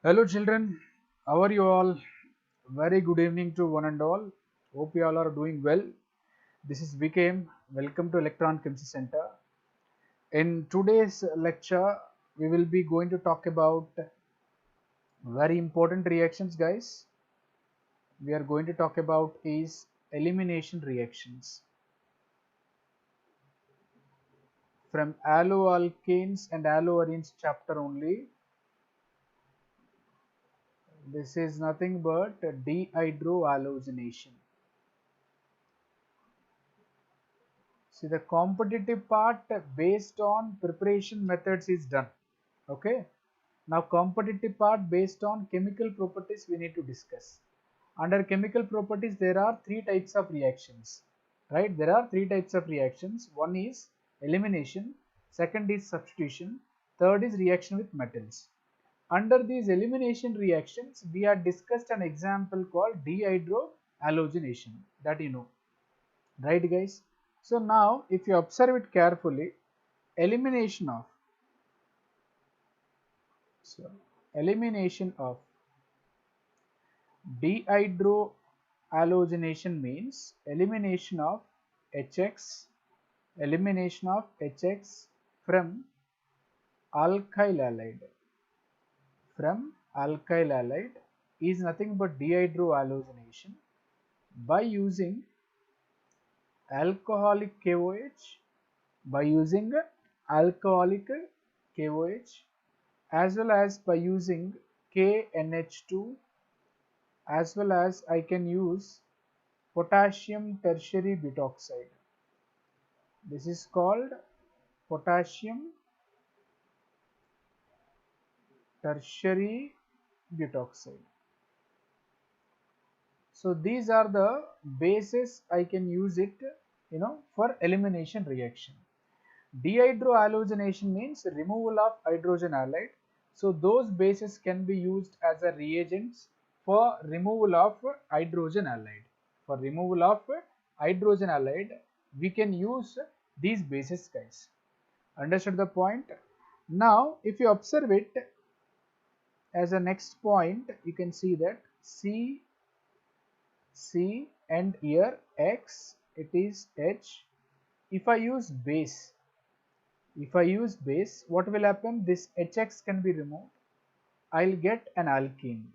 Hello children, how are you all? Very good evening to one and all. Hope you all are doing well. This is VKM. Welcome to Electron Chemistry Center. In today's lecture, we will be going to talk about very important reactions, guys. We are going to talk about is elimination reactions from alloalkanes and alloarenes chapter only. This is nothing but dehydrohalogenation. See, the competitive part based on preparation methods is done. Okay. Now competitive part based on chemical properties we need to discuss. Under chemical properties there are three types of reactions. Right? There are three types of reactions. One is elimination, second is substitution, third is reaction with metals. Under these elimination reactions we have discussed an example called dehydrohalogenation, that you know. Right, guys? So now if you observe it carefully, elimination of so elimination of dehydrohalogenation means elimination of HX from alkyl halide is nothing but dehydrohalogenation by using alcoholic KOH by using alcoholic KOH as well as by using KNH2, as well as I can use potassium tertiary butoxide. This is called potassium tertiary butoxide. So these are the bases I can use it, for elimination reaction. Dehydrohalogenation means removal of hydrogen halide. So those bases can be used as a reagents for removal of hydrogen halide. For removal of hydrogen halide, we can use these bases, guys. Understood the point? Now, if you observe it as a next point, you can see that C and here X, it is H. If I use base, what will happen? This HX can be removed. I'll get an alkene.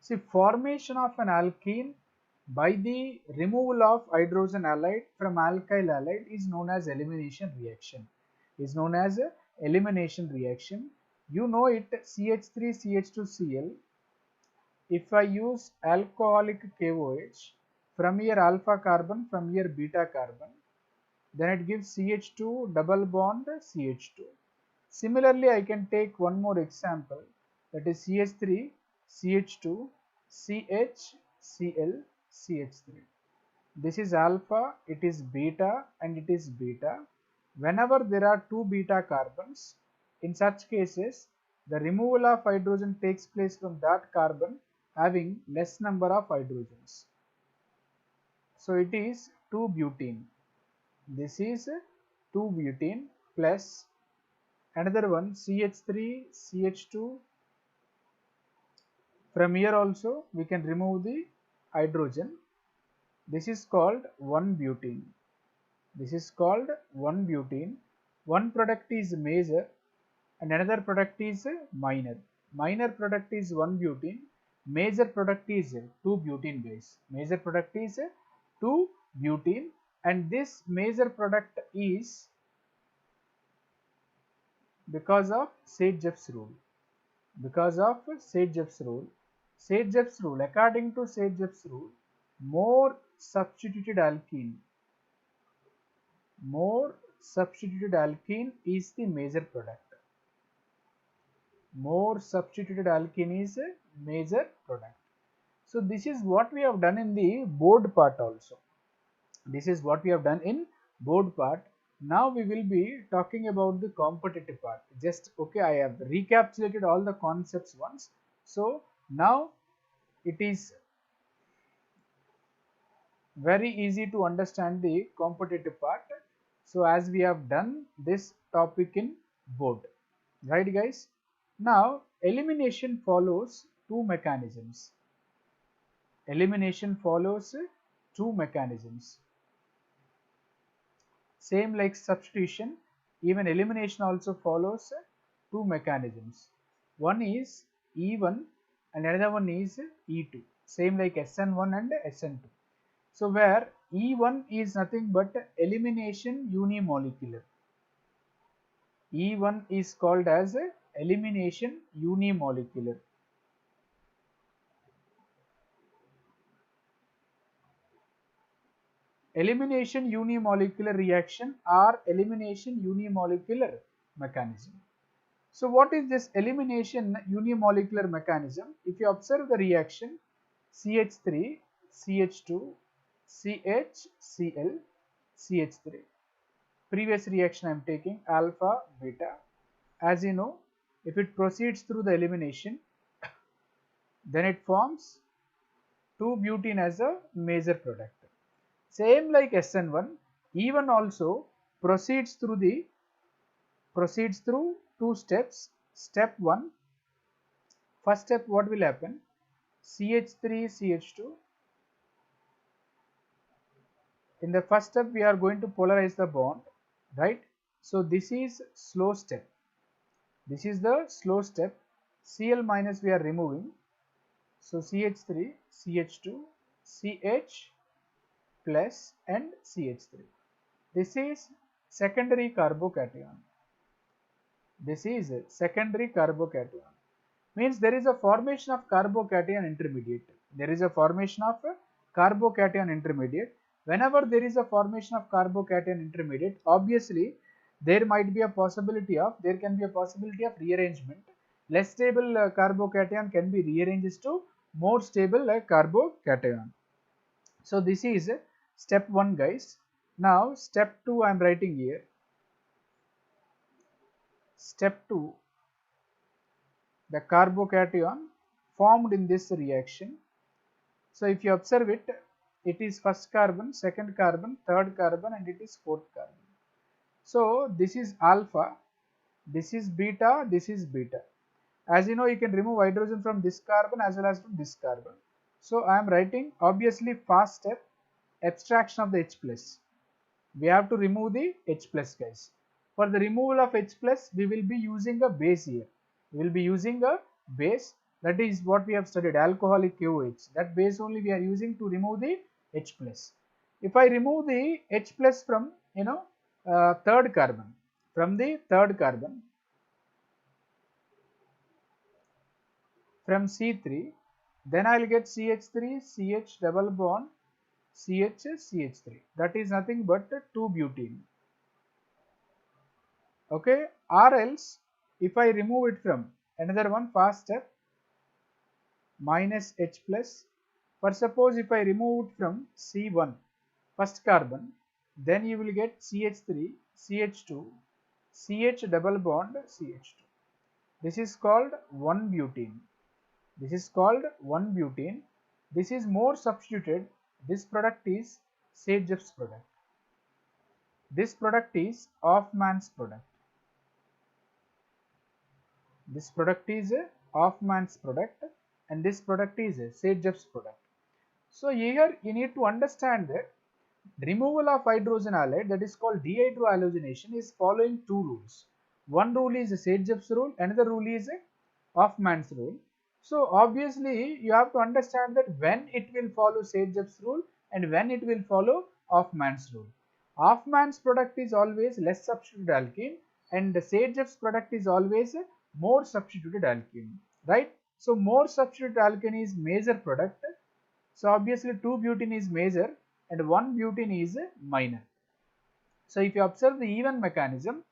See, formation of an alkene by the removal of hydrogen halide from alkyl halide is known as elimination reaction. You know it, CH3 CH2Cl. If I use alcoholic KOH, from here alpha carbon, from here beta carbon, then it gives CH2 double bond CH2. Similarly, I can take one more example, that is CH3 CH2 CHCl CH3. This is alpha, it is beta, and it is beta. Whenever there are two beta carbons, in such cases the removal of hydrogen takes place from that carbon having less number of hydrogens. So it is 2-butene. This is 2-butene plus another one CH3 CH2. From here also we can remove the hydrogen. This is called 1-butene. One product is major and another product is minor. Minor product is 1-butene. Major product is 2-butene, guys. Major product is 2-butene, and this major product is because of Sage-Jeffs rule. According to Sage-Jeffs rule, more substituted alkene is the major product. So this is what we have done in the board part also. Now we will be talking about the competitive part. Just okay, I have recapitulated all the concepts once. So now it is very easy to understand the competitive part. So as we have done this topic in board, right guys? Now elimination follows two mechanisms. Elimination follows two mechanisms. Same like substitution, even elimination also follows two mechanisms. One is E1 and another one is E2. Same like SN1 and SN2. So where E1 is nothing but elimination unimolecular. E1 is called as elimination unimolecular. Elimination unimolecular reaction or elimination unimolecular mechanism. So what is this elimination unimolecular mechanism? If you observe the reaction CH3, CH2, CHCl, CH3. Previous reaction I am taking alpha, beta. As you know, if it proceeds through the elimination, then it forms 2-butene as a major product. Same like SN1, E1 also proceeds through two steps. Step 1, first step, what will happen? CH3, CH2. In the first step, we are going to polarize the bond, right? So this is slow step. This is the slow step. Cl minus we are removing. So CH3, CH2, CH plus and CH3. This is secondary carbocation. This is secondary carbocation. Means there is a formation of carbocation intermediate. There is a formation of carbocation intermediate. Whenever there is a formation of carbocation intermediate, obviously there might be a possibility of, there can be a possibility of rearrangement. Less stable carbocation can be rearranged to more stable carbocation. So this is step 1 guys. Now step 2 I am writing here. Step 2, the carbocation formed in this reaction. So if you observe it, it is first carbon, second carbon, third carbon and it is fourth carbon. So this is alpha, this is beta, this is beta. As you know, you can remove hydrogen from this carbon as well as from this carbon. So I am writing obviously first step, abstraction of the H plus. We have to remove the H plus guys. For the removal of H plus, we will be using a base here. We will be using a base, that is what we have studied, alcoholic KOH. That base only we are using to remove the H plus. If I remove the H plus from third carbon, from the third carbon, from C3, then I will get CH3, CH double bond, CH, CH3. That is nothing but 2-butene. Okay, or else if I remove it from another one, fast step, minus H plus. For suppose if I remove it from C1, first carbon, then you will get CH3, CH2, CH double bond, CH2. This is called 1-butene. This is called 1-butene. This is more substituted. This product is Sage-Jeff's product. This product is Hoffman's product. This product is Hoffman's product and this product is Sage-Jeff's product. So here you need to understand that removal of hydrogen halide, that is called dehydrohalogenation, is following two rules. One rule is Sage-Jeff's rule, another rule is Hoffman's rule. So obviously you have to understand that when it will follow Sage-Jeff's rule and when it will follow Hoffman's rule. Hoffman's product is always less substituted alkene and the Sage-Jeff's product is always more substituted alkene, right? So more substituted alkene is major product. So obviously 2-butene is major and 1-butene is minor. So if you observe the even mechanism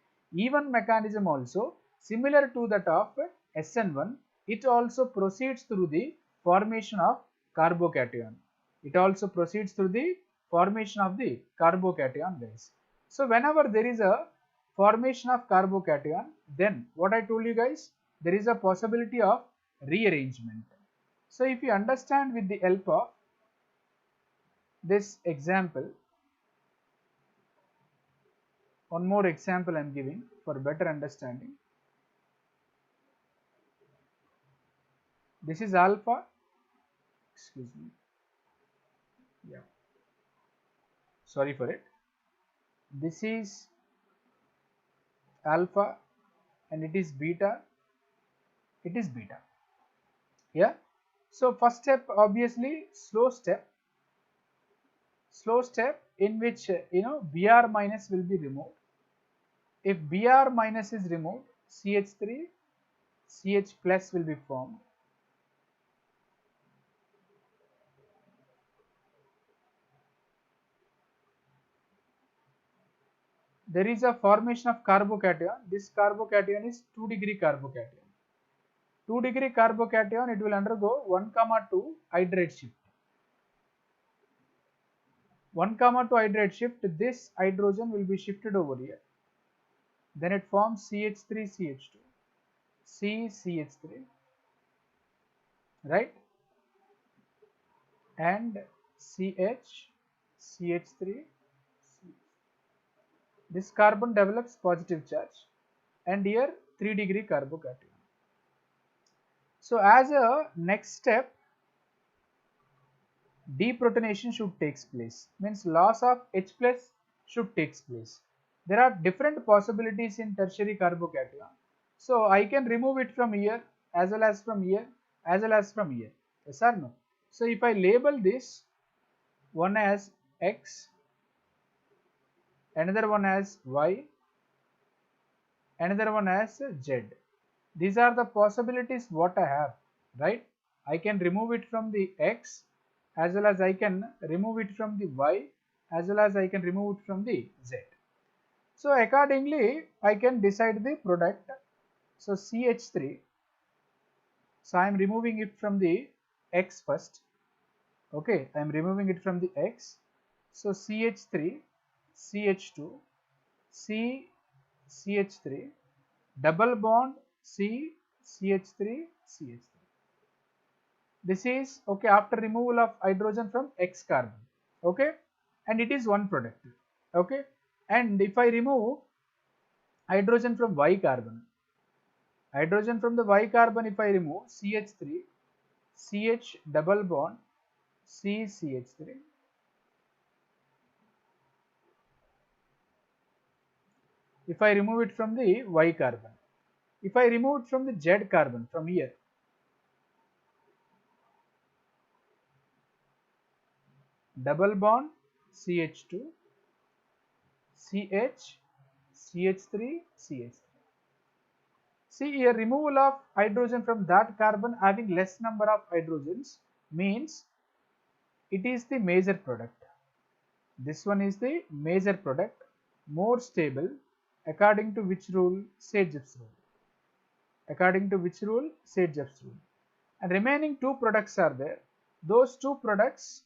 also similar to that of SN1, it also proceeds through the formation of carbocation. It also proceeds through the formation of the carbocation guys. So whenever there is a formation of carbocation, then what I told you guys, there is a possibility of rearrangement. So if you understand with the help of this example, One more example I am giving for better understanding. This is alpha, excuse me, yeah, sorry for it. This is alpha and it is beta, yeah. So first step, obviously slow step in which Br minus will be removed. If Br minus is removed, CH3 CH plus will be formed. There is a formation of carbocation. This carbocation is 2-degree carbocation. 2-degree carbocation, it will undergo 1,2 hydrate shift. 1,2 hydrate shift, this hydrogen will be shifted over here. Then it forms CH3 CH2, CH3, right? And CH3. This carbon develops positive charge, and here 3-degree carbocation. So as a next step, deprotonation should take place, means loss of H plus should take place. There are different possibilities in tertiary carbocation. So I can remove it from here as well as from here as well as from here. Yes or no? So if I label this one as X, another one as Y, another one as Z. These are the possibilities what I have, right? I can remove it from the X as well as I can remove it from the Y as well as I can remove it from the Z. So accordingly I can decide the product. So CH3, so I am removing it from the X first. Okay, I am removing it from the X. So CH3, CH2, CH3, double bond C, CH3, CH3. This is okay after removal of hydrogen from X carbon. Okay, and it is one product. Okay, and if I remove hydrogen from Y carbon, if I remove CH3, CH double bond C, CH3. If I remove it from the Y carbon, if I remove it from the Z carbon from here, double bond CH2, CH, CH3, CH3. See here, removal of hydrogen from that carbon having less number of hydrogens means it is the major product. This one is the major product, more stable, according to which rule? Saint-Jepes rule. According to which rule? Saint-Jepes rule. And remaining two products are there. Those two products,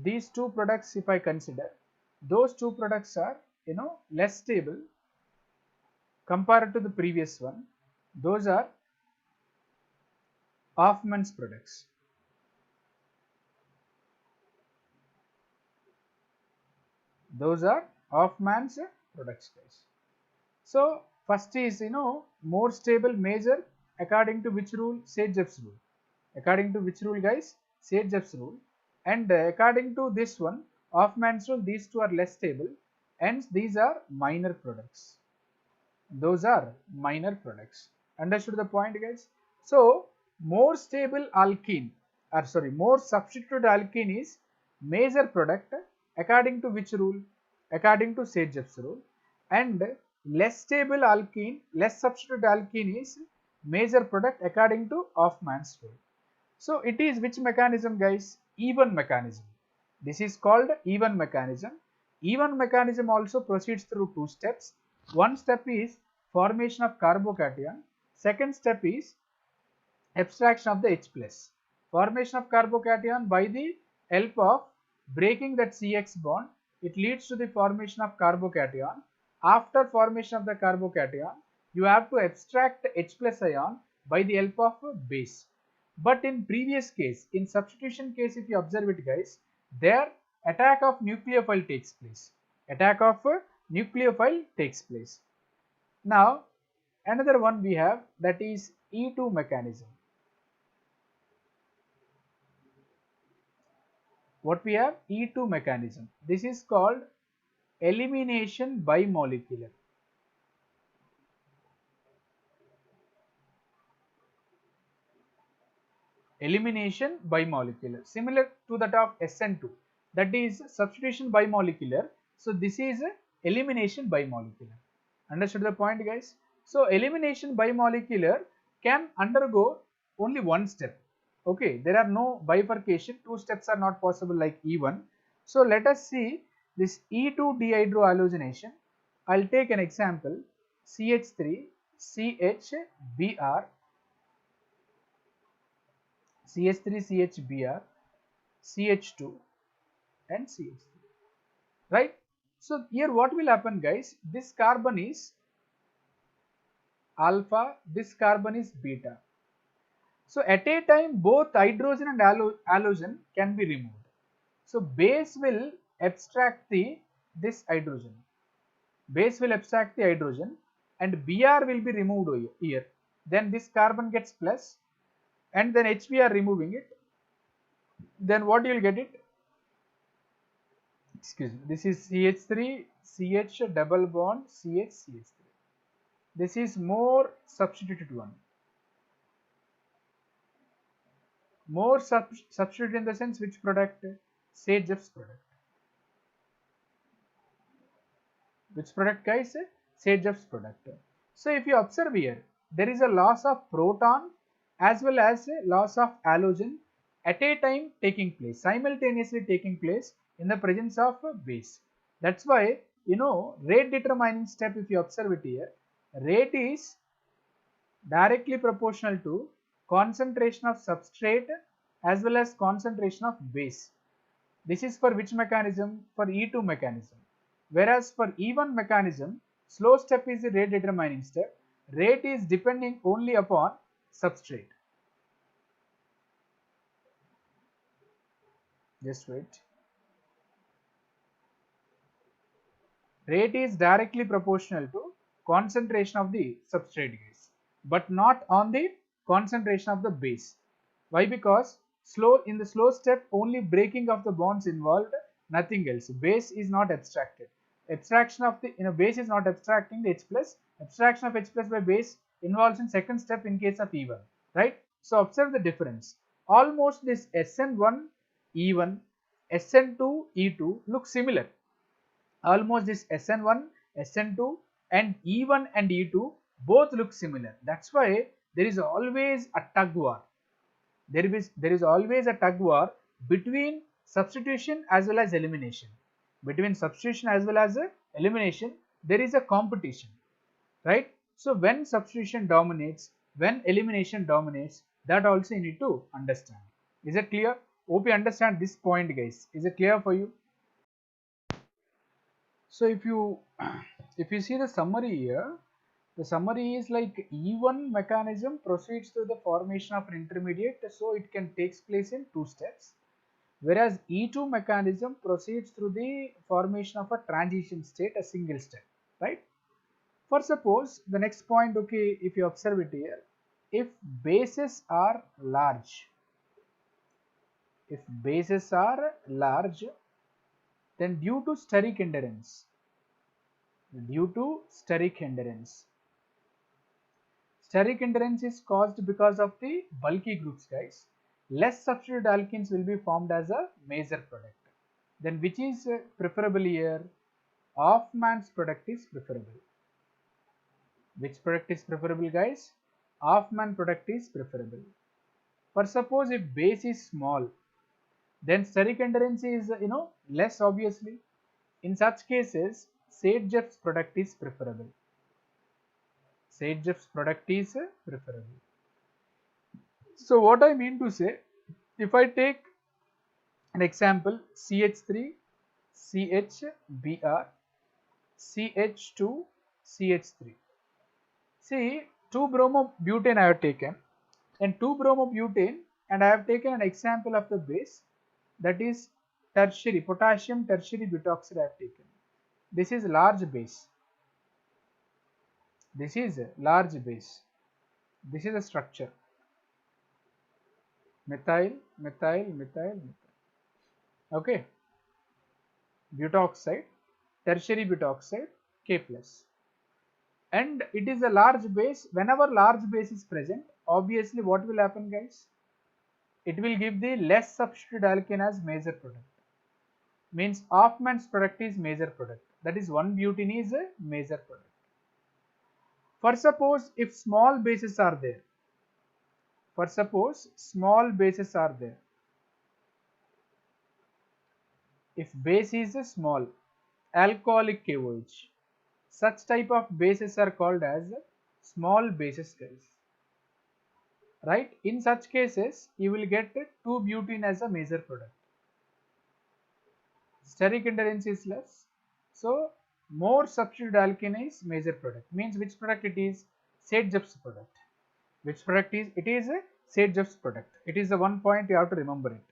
these two products, if I consider, those two products are less stable compared to the previous one. Those are Hofmann's products. Those are Hofmann's products, guys. So first is more stable major, according to which rule? Saint-Jepes rule. According to which rule, guys? Saint-Jepes rule. And according to this one, Hofmann's rule, these two are less stable, hence these are minor products. Those are minor products. Understood the point, guys? So more stable alkene, or sorry, more substituted alkene is major product, according to which rule? According to Saint-Jepes rule. And less stable alkene, less substituted alkene is major product according to Hofmann's rule. So it is which mechanism, guys? Even mechanism. This is called even mechanism. Even mechanism also proceeds through two steps. One step is formation of carbocation. Second step is abstraction of the H plus. Formation of carbocation by the help of breaking that CX bond, it leads to the formation of carbocation. After formation of the carbocation, you have to abstract H plus ion by the help of a base. But in previous case, in substitution case, if you observe it, guys, there attack of nucleophile takes place. Attack of a nucleophile takes place. Now another one we have, that is E2 mechanism. What we have? E2 mechanism. This is called elimination bimolecular. Elimination bimolecular, similar to that of SN2, that is substitution bimolecular. So this is elimination bimolecular. Understood the point, guys? So elimination bimolecular can undergo only one step. Okay, there are no bifurcation, two steps are not possible like E1. So let us see this E2 dehydrohalogenation. I'll take an example: CH3 CHBr, CH3 CHBr, CH2 and CH3, right? So here what will happen, guys? This carbon is alpha, this carbon is beta. So at a time both hydrogen and halogen can be removed. So base will abstract this hydrogen. Base will abstract the hydrogen and Br will be removed here. Then this carbon gets plus and then HBr removing it. Then what you will get it? Excuse me, this is CH3 CH double bond CH. This is more substituted one. More substituted in the sense which product? Sage-Jeff's product. Which product, guys? Sage-Jeff's product. So if you observe here, there is a loss of proton as well as a loss of halogen at a time taking place, simultaneously taking place in the presence of a base. That's why, you know, rate determining step, if you observe it here, rate is directly proportional to concentration of substrate as well as concentration of base. This is for which mechanism? For E2 mechanism. Whereas for E1 mechanism, slow step is the rate determining step. Rate is depending only upon substrate. Just wait. Rate is directly proportional to concentration of the substrate gas, but not on the concentration of the base. Why? Because in the slow step only breaking of the bonds involved, nothing else. Base is not abstracted. Abstraction of the base is not abstracting the H plus. Abstraction of H plus by base involves in second step in case of E1, right? So observe the difference. Almost this SN1 E1, SN2 E2 look similar. Almost this SN1, SN2 and E1 and E2 both look similar. That's why there is always a tug war. There is always a tug war between substitution as well as elimination. Between substitution as well as elimination, there is a competition, right? So when substitution dominates, when elimination dominates, that also you need to understand. Is it clear? Hope you understand this point, guys. Is it clear for you? So if you see the summary here, the summary is like E1 mechanism proceeds to the formation of an intermediate, so it can takes place in two steps, whereas E2 mechanism proceeds through the formation of a transition state, a single step, right? For suppose the next point, okay, if you observe it here, if bases are large, then due to steric hindrance, steric hindrance is caused because of the bulky groups, guys. Less substituted alkenes will be formed as a major product. Then which is preferable here? Hofmann's product is preferable. Which product is preferable, guys? Hofmann product is preferable. For suppose if base is small, then steric hindrance is less obviously. In such cases, Sage-Jeff's product is preferable. Sage-Jeff's product is preferable. So what I mean to say, if I take an example CH3 CHBr CH2 CH3. See, 2-bromobutane I have taken, and 2-bromobutane, and I have taken an example of the base, that is tertiary, potassium tertiary butoxide I have taken. This is large base. This is large base. This is a structure. Methyl, methyl, methyl, methyl. Okay. Butoxide, tertiary butoxide, K plus. And it is a large base. Whenever large base is present, obviously what will happen, guys? It will give the less substituted alkene as major product. Means Hoffman's product is major product. That is 1-butene is a major product. For suppose if small bases are there. For suppose small bases are there. If base is a small alcoholic KOH, such type of bases are called as small bases, guys. Right? In such cases, you will get 2-butene as a major product. Steric hindrance is less. So, more substituted alkene is major product. Means which product it is? Saint-Job's product. Which product is? It is a Saint-Job's product. It is the one point you have to remember it.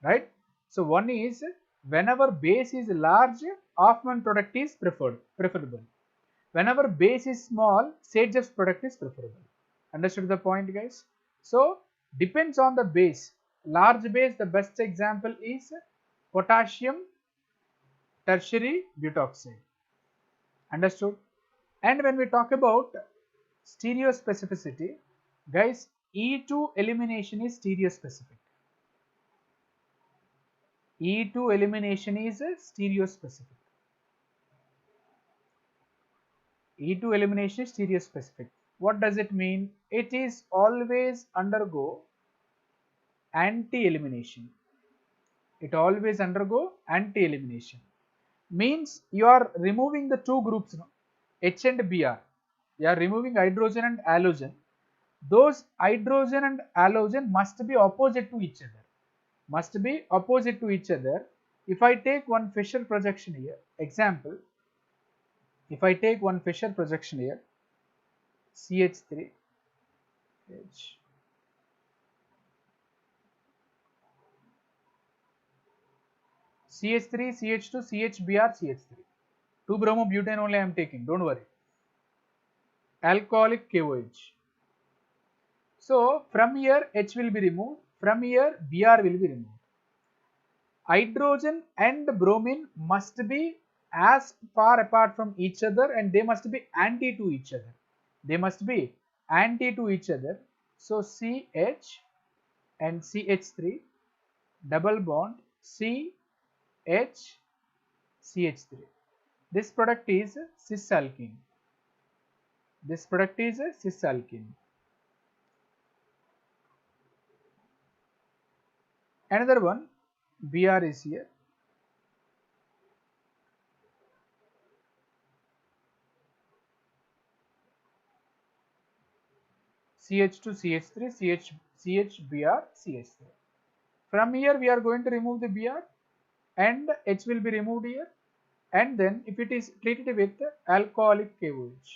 Right? So, one is whenever base is large, Hoffman product is preferable. Whenever base is small, Saint-Job's product is preferable. Understood the point, guys? So, depends on the base. Large base, the best example is potassium tertiary butoxide. Understood? And when we talk about stereospecificity, guys, E2 elimination is stereospecific. E2 elimination is stereospecific. E2 elimination is stereospecific. What does it mean? It is always undergo anti-elimination. It always undergo anti-elimination. Means you are removing the two groups, no? H and Br. You are removing hydrogen and halogen. Those hydrogen and halogen must be opposite to each other. Must be opposite to each other. If I take one Fischer projection here, example, if I take one Fischer projection here, CH3, H, CH3, CH2, CHBr, CH3. 2-bromobutane only I am taking, don't worry. Alcoholic KOH. So, from here H will be removed, from here Br will be removed. Hydrogen and bromine must be as far apart from each other and they must be anti to each other. They must be anti to each other. So, CH and CH3 double bond CH CH3. This product is cis alkene. This product is cis alkene. Another one, Br is here. CH2, CH3, CHBr, CH3. From here we are going to remove the Br and H will be removed here, and then if it is treated with alcoholic KOH.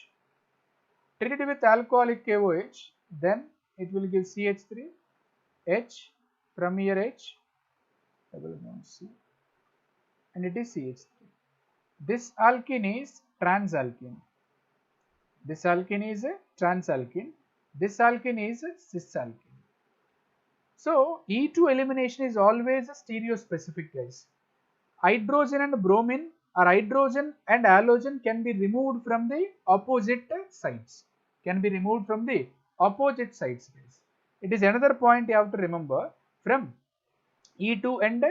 Treated with alcoholic KOH, then it will give CH3, H, from here H, double bond C, and it is CH3. This alkene is transalkene. This alkene is a transalkene. This alkene is a cis alkene. So, E2 elimination is always a stereospecific, guys. Hydrogen and bromine or hydrogen and halogen can be removed from the opposite sides. Can be removed from the opposite sides, guys. It is another point you have to remember from E2 and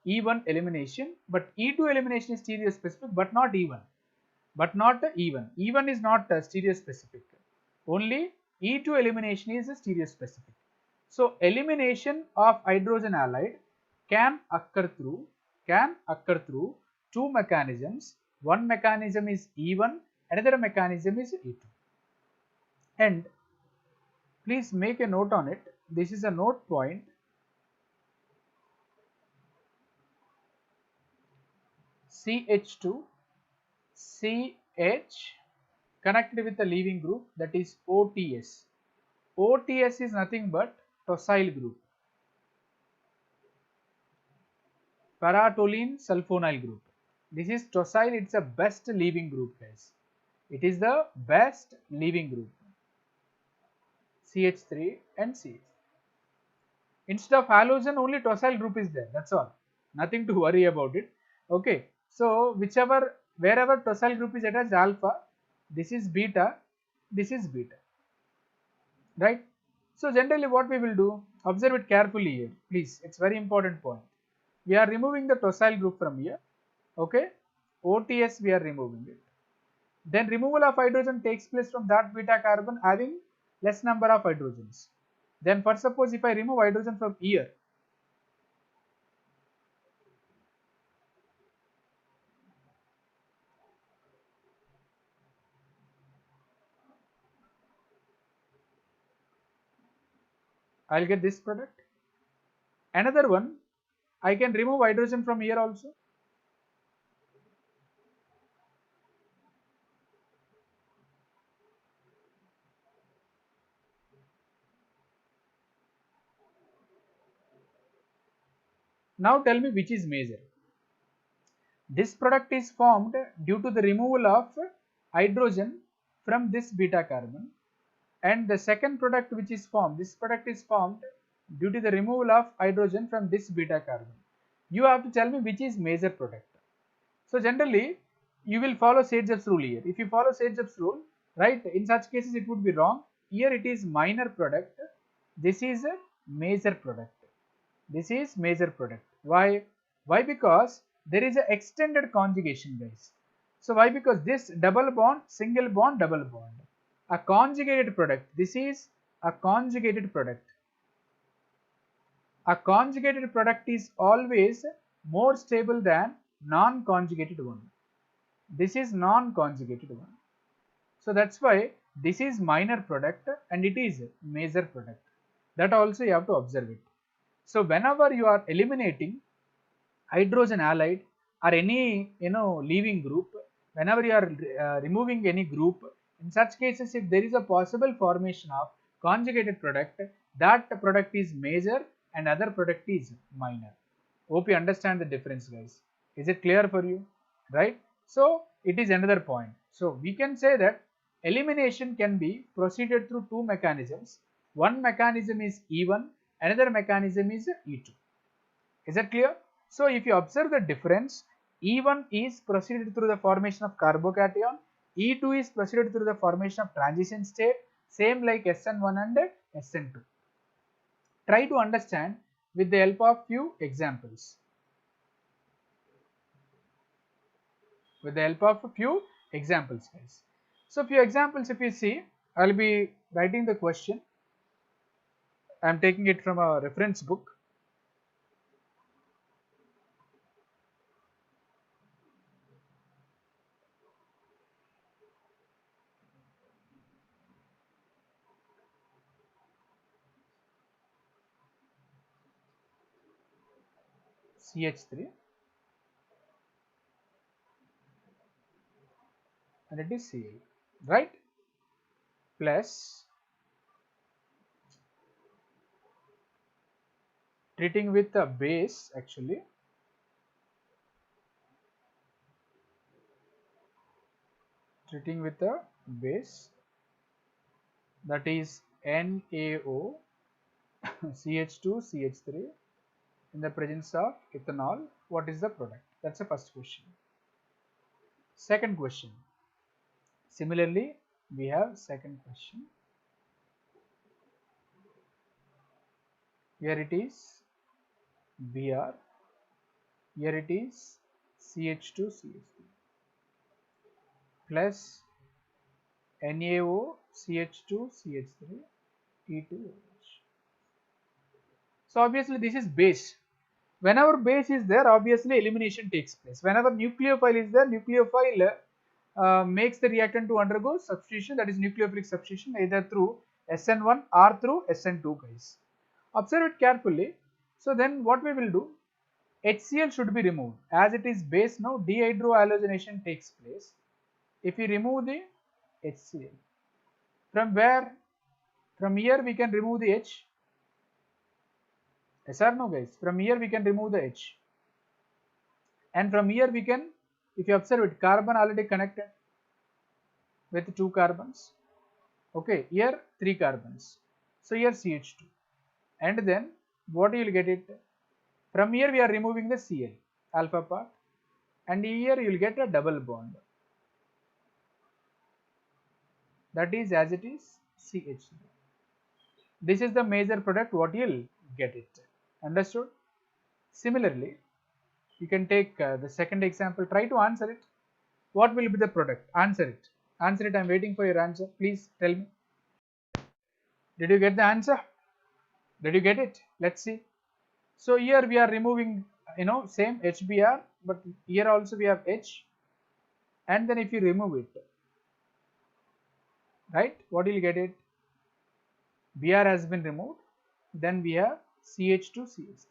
E1 elimination. But E2 elimination is stereospecific, but not E1. But not E1. E1 is not stereospecific. Only E2 elimination is stereospecific. So, elimination of hydrogen halide can occur through two mechanisms. One mechanism is E1, another mechanism is E2. And please make a note on it. This is a note point. CH2, CH connected with the leaving group, that is OTS. OTS is nothing but tosyl group. Paratoluene sulfonyl group. This is tosyl, it's a best leaving group, guys. It is the best leaving group. CH3 and CH. Instead of halogen, only tosyl group is there. That's all. Nothing to worry about it. Okay. So wherever tosyl group is attached alpha, this is beta, this is beta. Right? So generally what we will do, observe it carefully here. Please, it's very important point. We are removing the tosyl group from here. Okay. OTS we are removing it. Then removal of hydrogen takes place from that beta carbon having less number of hydrogens. Then for suppose if I remove hydrogen from here, I will get this product. Another one, I can remove hydrogen from here also. Now tell me which is major. This product is formed due to the removal of hydrogen from this beta carbon, and the second product which is formed, this product is formed due to the removal of hydrogen from this beta carbon. You have to tell me which is major product. So generally you will follow Sage-Jeffs rule here. If you follow Sage-Jeffs rule, right, in such cases it would be wrong. Here it is minor product, this is a major product. This is major product. Why? Why? Because there is a extended conjugation, guys. So why? Because this double bond, single bond, double bond. A conjugated product. This is a conjugated product. A conjugated product is always more stable than non-conjugated one. This is non-conjugated one. So that's why this is minor product and it is major product. That also you have to observe it. So whenever you are eliminating hydrogen halide or any leaving group, whenever you are removing any group, in such cases if there is a possible formation of conjugated product, that product is major and other product is minor. Hope you understand the difference, guys. Is it clear for you? Right? So it is another point. So we can say that elimination can be proceeded through two mechanisms. One mechanism is E1, another mechanism is E2. Is that clear? So if you observe the difference, E1 is proceeded through the formation of carbocation, E2 is proceeded through the formation of transition state, same like SN1 and SN2. Try to understand with the help of few examples. With the help of a few examples, guys. So few examples, if you see, I will be writing the question. I am taking it from a reference book. CH3 and it is Cl, right? Plus treating with a base, actually treating with a base, that is NaO CH2 CH3 in the presence of ethanol. What is the product? That's the first question. Second question. Similarly, we have second question. Here it is Br. Here it is CH2 CH3 plus NaO CH2 CH3 T2OH. So obviously this is base. Whenever base is there, obviously elimination takes place. Whenever nucleophile is there, nucleophile makes the reactant to undergo substitution, that is nucleophilic substitution, either through SN1 or through SN2, guys. Observe it carefully. So then what we will do, HCl should be removed. As it is base now, dehydrohalogenation takes place. If we remove the HCl, from where? From here we can remove the H. Yes or no, guys? From here we can remove the H. And from here we can If you observe it, carbon already connected with 2 carbons. Okay, here 3 carbons. So here CH2. And then what you will get it? From here we are removing the Cl, alpha part. And here you will get a double bond. That is as it is CH3. This is the major product what you will get it. Understood? Similarly, you can take the second example. Try to answer it. What will be the product? Answer it. Answer it. I am waiting for your answer. Please tell me. Did you get the answer? Did you get it? Let's see. So here we are removing, same HBr, but here also we have H. And then if you remove it, right, what will you get it? Br has been removed. Then we have CH2, CH3.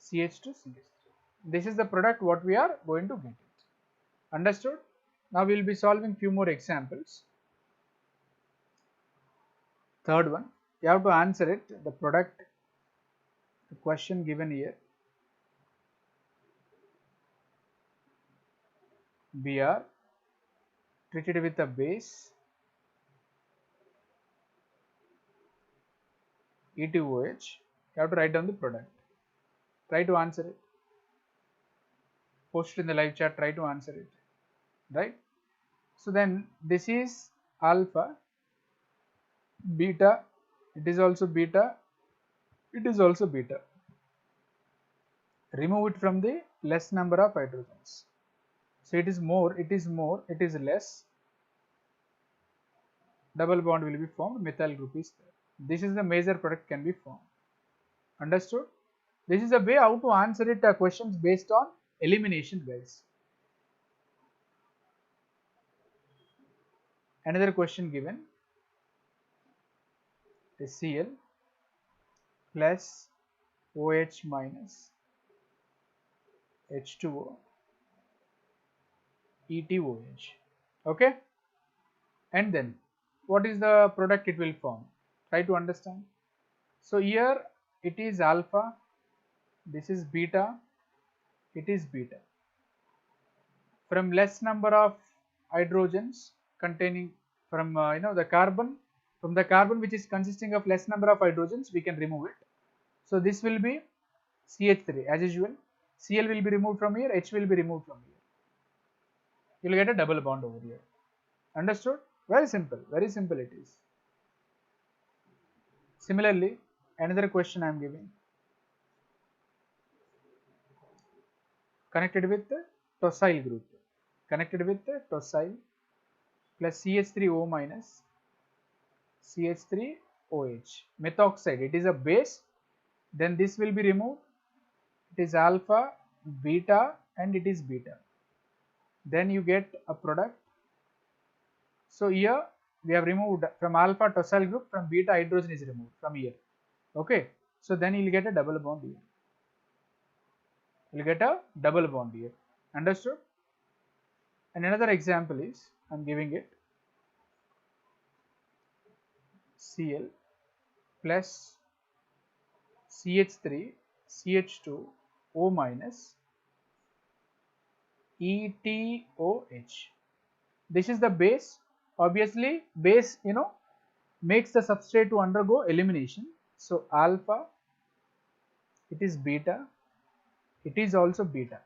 CH2, CH3. This is the product what we are going to get it. Understood? Now we will be solving few more examples. Third one, you have to answer it. The product, the question given here. Br treated with a base E2OH. You have to write down the product. Try to answer it. Post it in the live chat. Try to answer it. Right? So then this is alpha, beta, it is also beta, it is also beta. Remove it from the less number of hydrogens. So it is more, it is more, it is less. Double bond will be formed, methyl group is there. This is the major product can be formed. Understood? This is a way how to answer it questions based on elimination, guys. Another question given is Cl plus OH minus H2O ETOH. Okay, and then what is the product it will form? Try to understand. So here it is alpha, this is beta, it is beta. From less number of hydrogens containing from the carbon, from the carbon which is consisting of less number of hydrogens, we can remove it. So this will be CH3 as usual. Cl will be removed from here, H will be removed from here. You will get a double bond over here. Understood? Very simple it is. Similarly, another question I am giving. Connected with the tosyl group. Connected with the tosyl plus CH3O minus CH3OH. Methoxide, it is a base. Then this will be removed. It is alpha, beta, and it is beta. Then you get a product. So here we have removed from alpha tosyl group, from beta hydrogen is removed from here. Okay. So then you will get a double bond here. You will get a double bond here. Understood? And another example is, I am giving it, Cl plus CH3 CH2 O minus ETOH. This is the base. Obviously base makes the substrate to undergo elimination. So alpha, it is beta, it is also beta.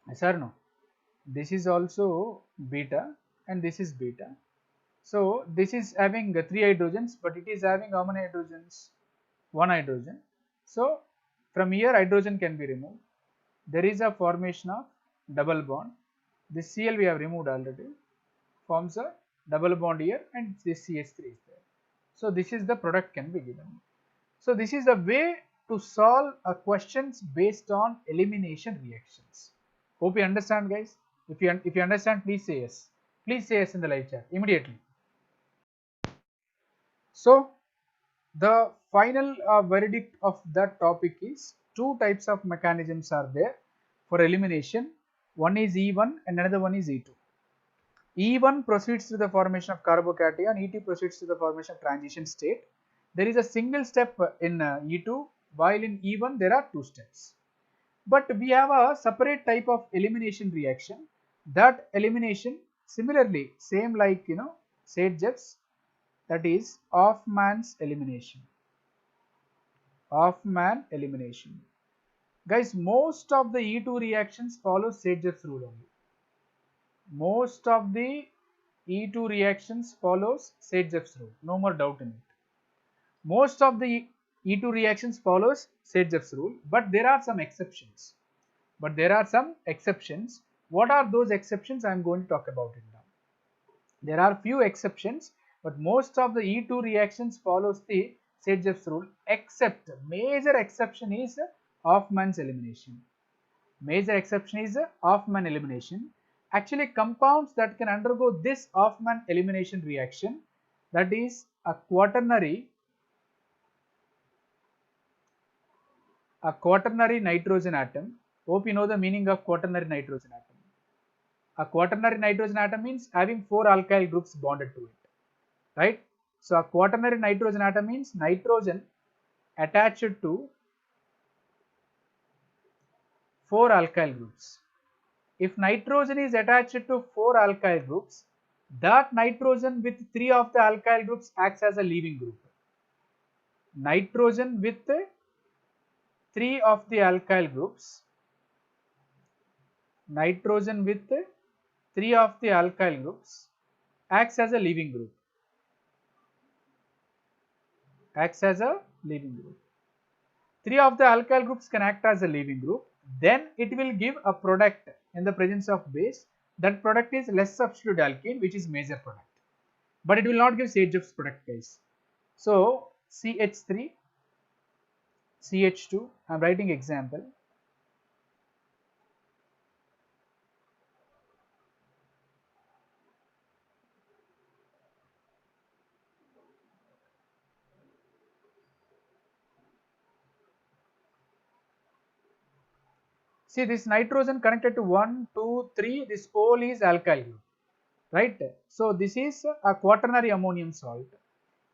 Yes or no? This is also beta and this is beta. So this is having 3 hydrogens, but it is having how many hydrogens? 1 hydrogen. So from here hydrogen can be removed. There is a formation of double bond. This Cl we have removed already, forms a double bond here, and this CH3 is there. So this is the product can be given. So this is a way to solve questions based on elimination reactions. Hope you understand, guys. If you understand, please say yes. Please say yes in the live chat immediately. So the final verdict of that topic is 2 types of mechanisms are there for elimination. One is E1 and another one is E2. E1 proceeds to the formation of carbocation, E2 proceeds to the formation of transition state. There is a single step in E2, while in E1 there are 2 steps. But we have a separate type of elimination reaction. That elimination similarly same like Saint-Jeff's, that is Hoffman's elimination. Hoffman elimination. Guys, most of the E2 reactions follow Saint-Jeff's rule only. Most of the E2 reactions follows Saint-Jeff's rule. No more doubt in it. Most of the E2 reactions follows Saint-Jeff's rule, but there are some exceptions. What are those exceptions? I am going to talk about it now. There are few exceptions, but most of the E2 reactions follows the Saint-Jeff's rule, except major exception is Hoffman's elimination. Major exception is Hoffman elimination. Actually, compounds that can undergo this Hoffman elimination reaction, that is a quaternary nitrogen atom. Hope you know the meaning of quaternary nitrogen atom. A quaternary nitrogen atom means having 4 alkyl groups bonded to it, right? So a quaternary nitrogen atom means nitrogen attached to 4 alkyl groups. If nitrogen is attached to 4 alkyl groups, that nitrogen with 3 of the alkyl groups acts as a leaving group. Nitrogen with 3 of the alkyl groups, nitrogen with 3 of the alkyl groups acts as a leaving group. Acts as a leaving group. 3 of the alkyl groups can act as a leaving group. Then it will give a product in the presence of base. That product is less substituted alkene, which is major product. But it will not give Saint-Jeff's product, guys. So CH3, CH2, I am writing example. See, this nitrogen connected to 1, 2, 3, this pole is alkyl group, right? So this is a quaternary ammonium salt.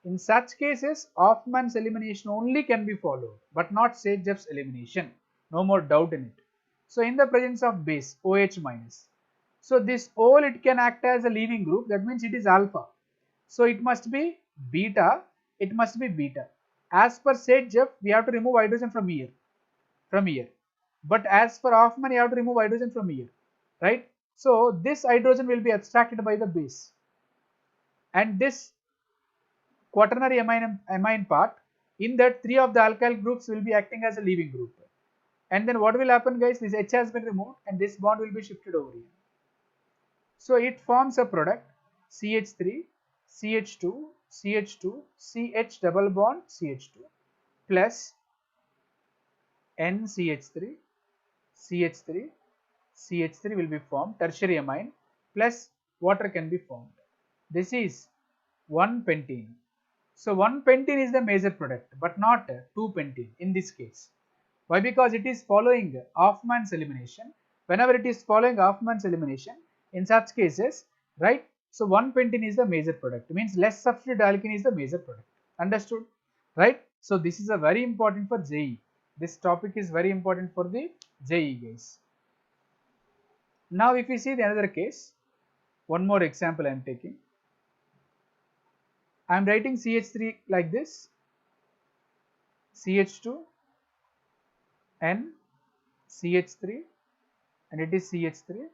In such cases, Hoffman's elimination only can be followed, but not Saint-Jeff's elimination. No more doubt in it. So in the presence of base OH minus, so this OL, it can act as a leaving group. That means it is alpha. So it must be beta. It must be beta. As per Saint-Jeff, we have to remove hydrogen from here. But as for Hoffman, you have to remove hydrogen from here, right? So this hydrogen will be abstracted by the base, and this quaternary amine part, in that 3 of the alkyl groups will be acting as a leaving group. And then what will happen, guys? This H has been removed and this bond will be shifted over here. So it forms a product CH3, CH2, CH2, CH double bond CH2 plus NCH3, CH3, CH3 will be formed, tertiary amine, plus water can be formed. This is 1-pentene. So 1-pentene is the major product, but not 2-pentene in this case. Why? Because it is following Hoffman's elimination. Whenever it is following Hoffman's elimination, in such cases, right? So 1-pentene is the major product. Means less substituted alkene is the major product. Understood? Right? So this is a very important for JEE. This topic is very important for the JEE, guys. Now if we see the another case, one more example I am taking. I am writing CH3 like this, CH2, N, CH3, and it is CH3.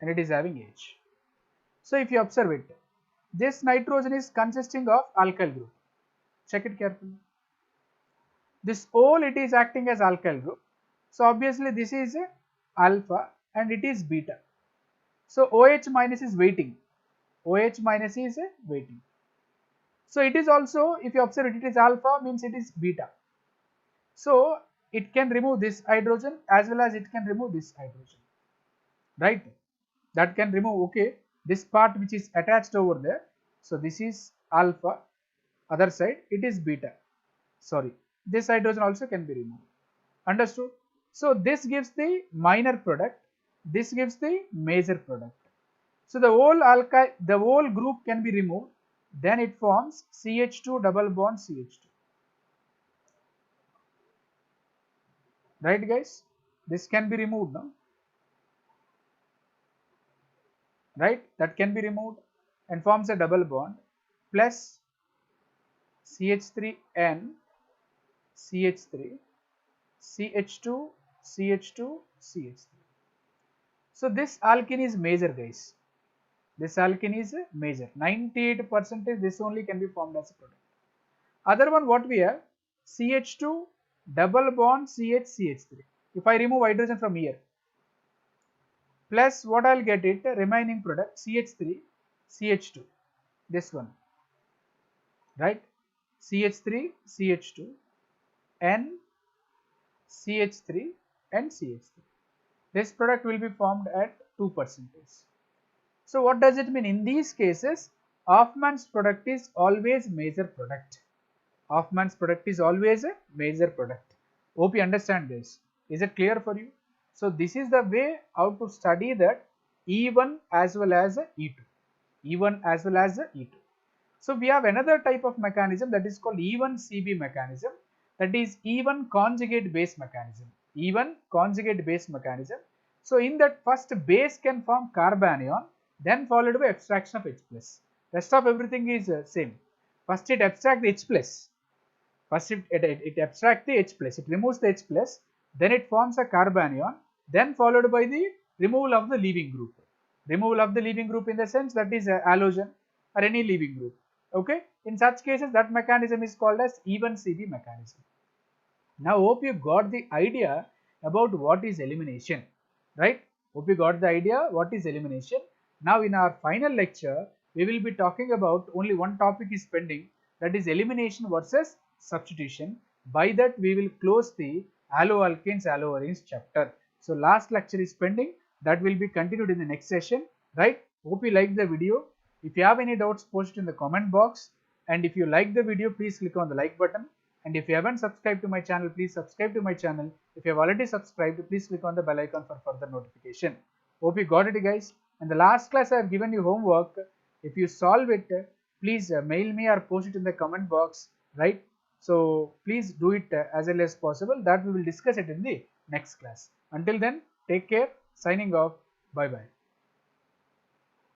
And it is having H. So if you observe it, this nitrogen is consisting of alkyl group. Check it carefully. This OL, it is acting as alkyl group. So obviously this is a alpha and it is beta. So OH minus is waiting. OH minus is waiting. So it is also, if you observe it, it is alpha means it is beta. So it can remove this hydrogen as well as it can remove this hydrogen, right? That can remove, okay, this part which is attached over there. So this is alpha, other side it is beta. Sorry, this hydrogen also can be removed. Understood? So this gives the minor product, this gives the major product. So the whole group can be removed, then it forms CH2 double bond CH2. right guys? This can be removed, no? Right, that can be removed and forms a double bond plus CH3N CH3 CH2 CH2 CH3. So this alkene is major guys. This alkene is major. 98% this only can be formed as a product. Other one what we have, CH2 double bond CH CH3. If I remove hydrogen from here, plus what I'll get it, remaining product CH3 CH2, this one, right? CH3 CH2 N CH3 and CH3. This product will be formed at 2%. So what does it mean? In these cases, Hoffman's product is always major product. Hoffman's product is always a major product. Hope you understand this. Is it clear for you? So this is the way how to study that E1 as well as E2. E1 as well as E2. So we have another type of mechanism that is called E1CB mechanism, that is E1 conjugate base mechanism. E1 conjugate base mechanism. So in that, first base can form carbanion, then followed by abstraction of H plus. Rest of everything is same. First it abstracts the H plus. First it abstracts the H plus. It removes the H plus. Then it forms a carbanion. Then followed by the removal of the leaving group. Removal of the leaving group in the sense that is halogen or any leaving group. Okay. In such cases, that mechanism is called as E1CB mechanism. Now hope you got the idea about what is elimination, right? Hope you got the idea what is elimination. Now in our final lecture, we will be talking about only one topic is pending, that is elimination versus substitution. By that we will close the haloalkanes haloarenes chapter. So last lecture is pending, that will be continued in the next session, right? Hope you liked the video. If you have any doubts, post it in the comment box, and if you like the video, please click on the like button. And if you haven't subscribed to my channel, please subscribe to my channel. If you have already subscribed, please click on the bell icon for further notification. Hope you got it guys. In the last class, I have given you homework. If you solve it, please mail me or post it in the comment box, right? So please do it as early as possible. That we will discuss it in the next class. Until then, take care. Signing off. Bye bye.